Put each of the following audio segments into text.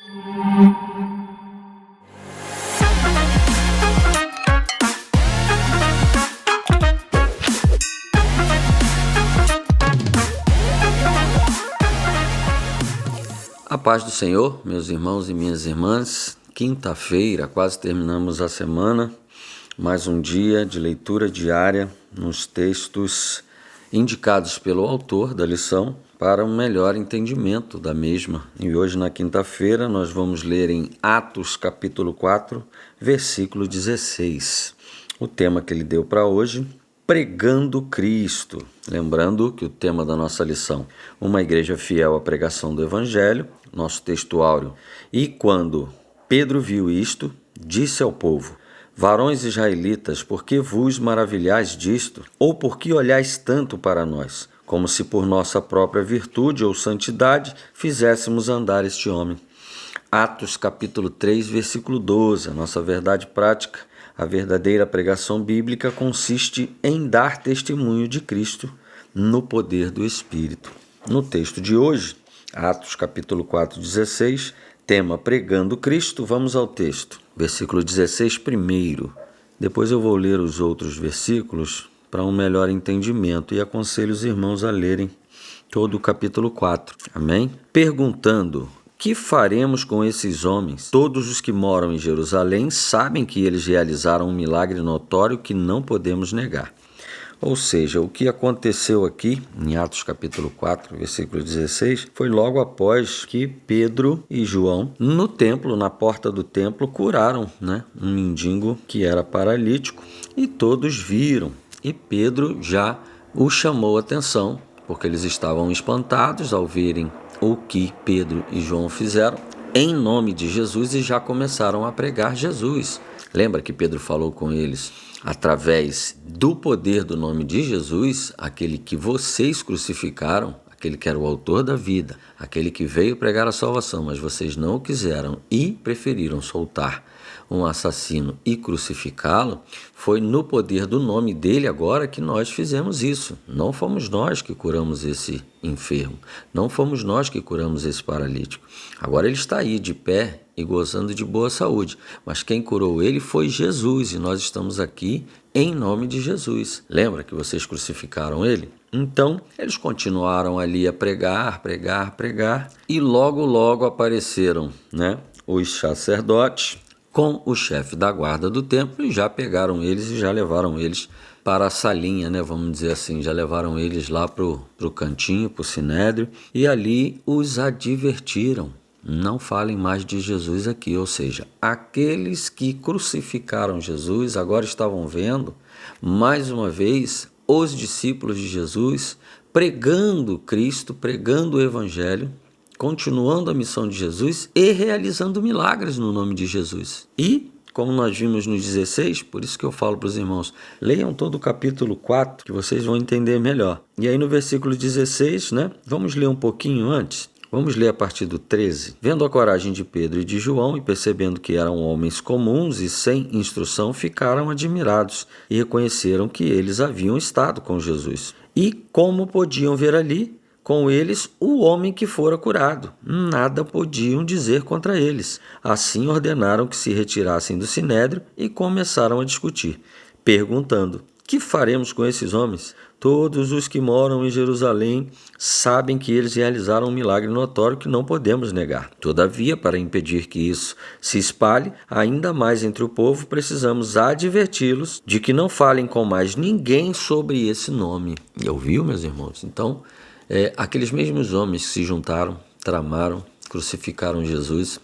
A paz do Senhor, meus irmãos e minhas irmãs. Quinta-feira, quase terminamos a semana, mais um dia de leitura diária nos textos indicados pelo autor da lição para um melhor entendimento da mesma. E hoje, na quinta-feira, nós vamos ler em Atos capítulo 4, versículo 16. O tema que ele deu para hoje: Pregando Cristo. Lembrando que o tema da nossa lição, uma igreja fiel à pregação do Evangelho, nosso texto áureo. E quando Pedro viu isto, disse ao povo: Varões israelitas, por que vos maravilhais disto? Ou por que olhais tanto para nós, como se por nossa própria virtude ou santidade fizéssemos andar este homem? Atos capítulo 3, versículo 12, a nossa verdade prática. A verdadeira pregação bíblica consiste em dar testemunho de Cristo no poder do Espírito. No texto de hoje, Atos capítulo 4, 16, tema Pregando Cristo, vamos ao texto. Versículo 16 primeiro. Depois eu vou ler os outros versículos para um melhor entendimento e aconselho os irmãos a lerem todo o capítulo 4. Amém? Perguntando: que faremos com esses homens? Todos os que moram em Jerusalém sabem que eles realizaram um milagre notório que não podemos negar. Ou seja, o que aconteceu aqui em Atos capítulo 4, versículo 16, foi logo após que Pedro e João, no templo, na porta do templo, curaram, um mendigo que era paralítico, e todos viram. E Pedro já o chamou a atenção, porque eles estavam espantados ao verem o que Pedro e João fizeram em nome de Jesus e já começaram a pregar Jesus. Lembra que Pedro falou com eles: através do poder do nome de Jesus, aquele que vocês crucificaram, aquele que era o autor da vida, aquele que veio pregar a salvação, mas vocês não o quiseram e preferiram soltar um assassino e crucificá-lo, foi no poder do nome dele agora que nós fizemos isso. Não fomos nós que curamos esse enfermo, não fomos nós que curamos esse paralítico. Agora ele está aí de pé e gozando de boa saúde, mas quem curou ele foi Jesus e nós estamos aqui em nome de Jesus. Lembra que vocês crucificaram ele? Então, eles continuaram ali a pregar e logo apareceram, os sacerdotes com o chefe da guarda do templo e já pegaram eles e já levaram eles para a salinha, vamos dizer assim, já levaram eles lá para o cantinho, para o sinédrio, e ali os advertiram: não falem mais de Jesus aqui. Ou seja, aqueles que crucificaram Jesus agora estavam vendo, mais uma vez, os discípulos de Jesus pregando Cristo, pregando o Evangelho, continuando a missão de Jesus e realizando milagres no nome de Jesus. E, como nós vimos no 16, por isso que eu falo para os irmãos, leiam todo o capítulo 4, que vocês vão entender melhor. E aí no versículo 16, vamos ler um pouquinho antes. Vamos ler a partir do 13. Vendo a coragem de Pedro e de João e percebendo que eram homens comuns e sem instrução, ficaram admirados e reconheceram que eles haviam estado com Jesus. E como podiam ver ali com eles o homem que fora curado, nada podiam dizer contra eles. Assim ordenaram que se retirassem do sinédrio e começaram a discutir, perguntando: que faremos com esses homens? Todos os que moram em Jerusalém sabem que eles realizaram um milagre notório que não podemos negar. Todavia, para impedir que isso se espalhe ainda mais entre o povo, precisamos adverti-los de que não falem com mais ninguém sobre esse nome. E ouviu, meus irmãos? Então, aqueles mesmos homens que se juntaram, tramaram, crucificaram Jesus,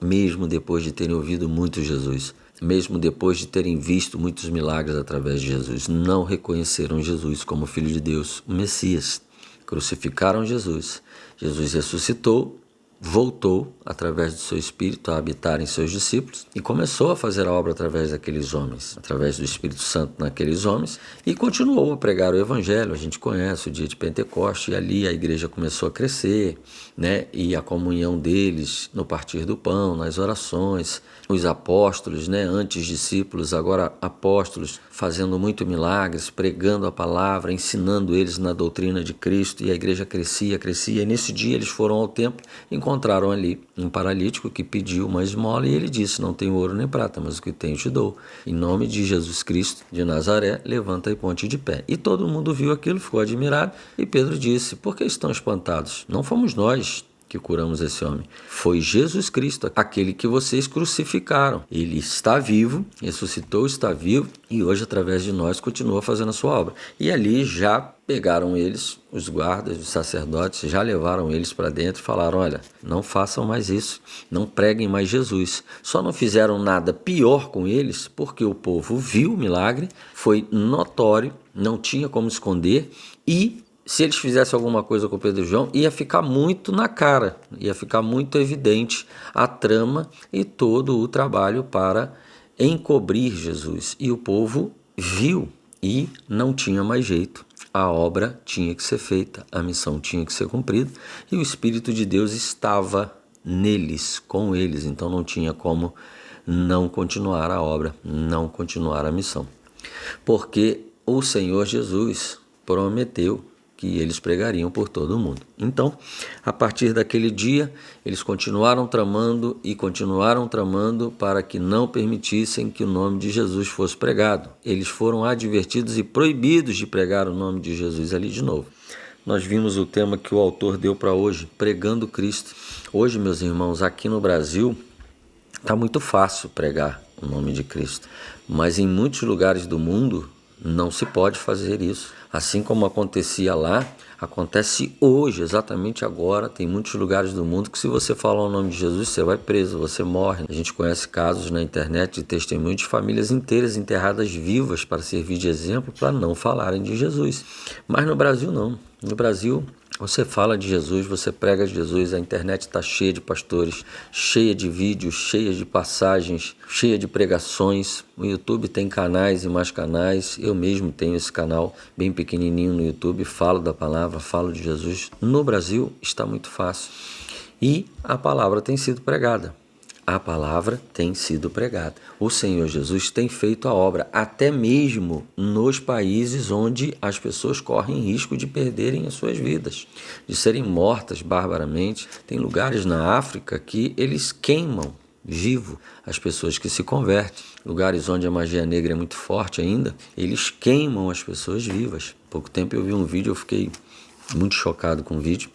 mesmo depois de terem ouvido muito Jesus, mesmo depois de terem visto muitos milagres através de Jesus, não reconheceram Jesus como Filho de Deus, o Messias. Crucificaram Jesus. Jesus ressuscitou, voltou através do seu Espírito a habitar em seus discípulos e começou a fazer a obra através daqueles homens, através do Espírito Santo naqueles homens, e continuou a pregar o Evangelho. A gente conhece o dia de Pentecoste, e ali a igreja começou a crescer, e a comunhão deles no partir do pão, nas orações, os apóstolos, antes discípulos, agora apóstolos, fazendo muito milagres, pregando a palavra, ensinando eles na doutrina de Cristo, e a igreja crescia, e nesse dia eles foram ao templo, encontraram encontraram ali um paralítico que pediu uma esmola e ele disse: não tenho ouro nem prata, mas o que tenho te dou. Em nome de Jesus Cristo de Nazaré, levanta e ponte de pé. E todo mundo viu aquilo, ficou admirado, e Pedro disse: por que estão espantados? Não fomos nós que curamos esse homem. Foi Jesus Cristo, aquele que vocês crucificaram. Ele está vivo, ressuscitou, está vivo e hoje, através de nós, continua fazendo a sua obra. E ali já pegaram eles, os guardas, os sacerdotes, já levaram eles para dentro e falaram: olha, não façam mais isso, não preguem mais Jesus. Só não fizeram nada pior com eles porque o povo viu o milagre, foi notório, não tinha como esconder e se eles fizessem alguma coisa com Pedro e João, ia ficar muito na cara, ia ficar muito evidente a trama e todo o trabalho para encobrir Jesus. E o povo viu e não tinha mais jeito. A obra tinha que ser feita, a missão tinha que ser cumprida e o Espírito de Deus estava neles, com eles. Então não tinha como não continuar a obra, não continuar a missão. Porque o Senhor Jesus prometeu que eles pregariam por todo o mundo. Então, a partir daquele dia, eles continuaram tramando para que não permitissem que o nome de Jesus fosse pregado. Eles foram advertidos e proibidos de pregar o nome de Jesus ali de novo. Nós vimos o tema que o autor deu para hoje, pregando Cristo. Hoje, meus irmãos, aqui no Brasil, está muito fácil pregar o nome de Cristo, mas em muitos lugares do mundo não se pode fazer isso. Assim como acontecia lá, acontece hoje, exatamente agora. Tem muitos lugares do mundo que se você falar o nome de Jesus, você vai preso, você morre. A gente conhece casos na internet de testemunho de famílias inteiras enterradas vivas para servir de exemplo para não falarem de Jesus. Mas no Brasil não. No Brasil, você fala de Jesus, você prega de Jesus, a internet está cheia de pastores, cheia de vídeos, cheia de passagens, cheia de pregações. O YouTube tem canais e mais canais. Eu mesmo tenho esse canal bem pequenininho no YouTube, falo da palavra, falo de Jesus. No Brasil está muito fácil e a palavra tem sido pregada. A palavra tem sido pregada. O Senhor Jesus tem feito a obra, até mesmo nos países onde as pessoas correm risco de perderem as suas vidas, de serem mortas barbaramente. Tem lugares na África que eles queimam vivo as pessoas que se convertem. Lugares onde a magia negra é muito forte ainda, eles queimam as pessoas vivas. Há pouco tempo eu vi um vídeo, eu fiquei muito chocado com o vídeo.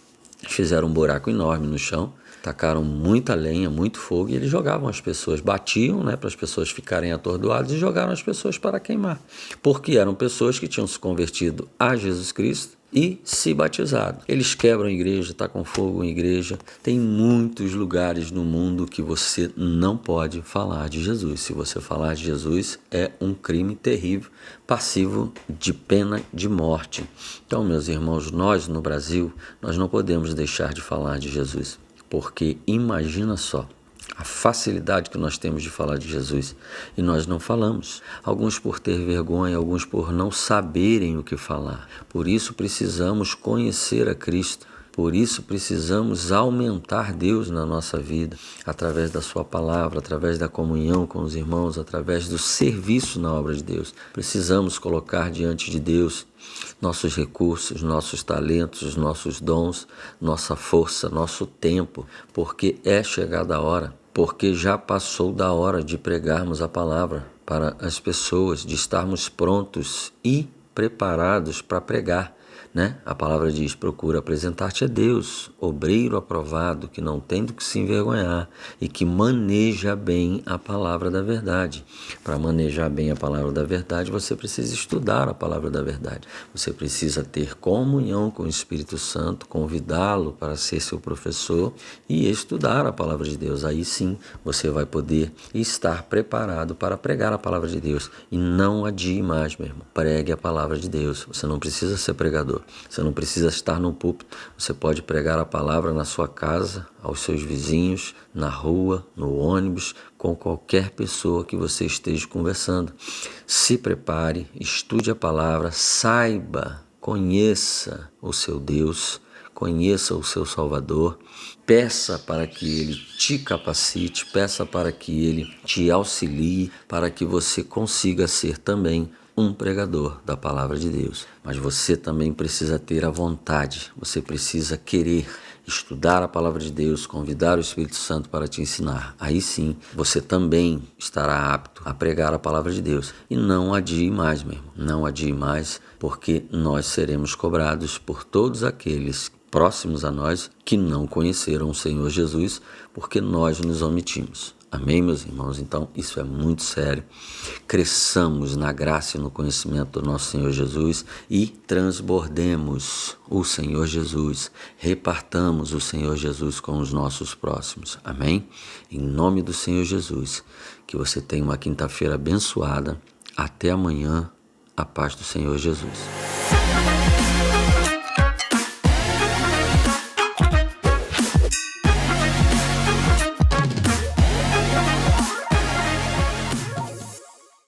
Fizeram um buraco enorme no chão, tacaram muita lenha, muito fogo e eles jogavam as pessoas, batiam, para as pessoas ficarem atordoadas e jogaram as pessoas para queimar, porque eram pessoas que tinham se convertido a Jesus Cristo e se batizado. Eles quebram a igreja, tacam fogo em igreja. Tem muitos lugares no mundo que você não pode falar de Jesus. Se você falar de Jesus, é um crime terrível, passivo de pena de morte. Então, meus irmãos, nós no Brasil, nós não podemos deixar de falar de Jesus, porque imagina só a facilidade que nós temos de falar de Jesus e nós não falamos. Alguns por ter vergonha, alguns por não saberem o que falar. Por isso precisamos conhecer a Cristo. Por isso precisamos aumentar Deus na nossa vida, através da sua palavra, através da comunhão com os irmãos, através do serviço na obra de Deus. Precisamos colocar diante de Deus nossos recursos, nossos talentos, nossos dons, nossa força, nosso tempo, porque é chegada a hora, porque já passou da hora de pregarmos a palavra para as pessoas, de estarmos prontos e preparados para pregar. A palavra diz: procura apresentar-te a Deus, obreiro aprovado, que não tem do que se envergonhar e que maneja bem a palavra da verdade. Para manejar bem a palavra da verdade, você precisa estudar a palavra da verdade. Você precisa ter comunhão com o Espírito Santo, convidá-lo para ser seu professor e estudar a palavra de Deus. Aí sim você vai poder estar preparado para pregar a palavra de Deus. E não adie mais, meu irmão. Pregue a palavra de Deus. Você não precisa ser pregador. Você não precisa estar no púlpito, você pode pregar a palavra na sua casa, aos seus vizinhos, na rua, no ônibus, com qualquer pessoa que você esteja conversando. Se prepare, estude a palavra, saiba, conheça o seu Deus, conheça o seu Salvador, peça para que Ele te capacite, peça para que Ele te auxilie, para que você consiga ser também um pregador da palavra de Deus. Mas você também precisa ter a vontade, você precisa querer estudar a palavra de Deus, convidar o Espírito Santo para te ensinar, aí sim você também estará apto a pregar a palavra de Deus. E não adie mais, meu irmão, não adie mais, porque nós seremos cobrados por todos aqueles próximos a nós que não conheceram o Senhor Jesus, porque nós nos omitimos. Amém, meus irmãos? Então, isso é muito sério. Cresçamos na graça e no conhecimento do nosso Senhor Jesus e transbordemos o Senhor Jesus. Repartamos o Senhor Jesus com os nossos próximos. Amém? Em nome do Senhor Jesus, que você tenha uma quinta-feira abençoada. Até amanhã. A paz do Senhor Jesus.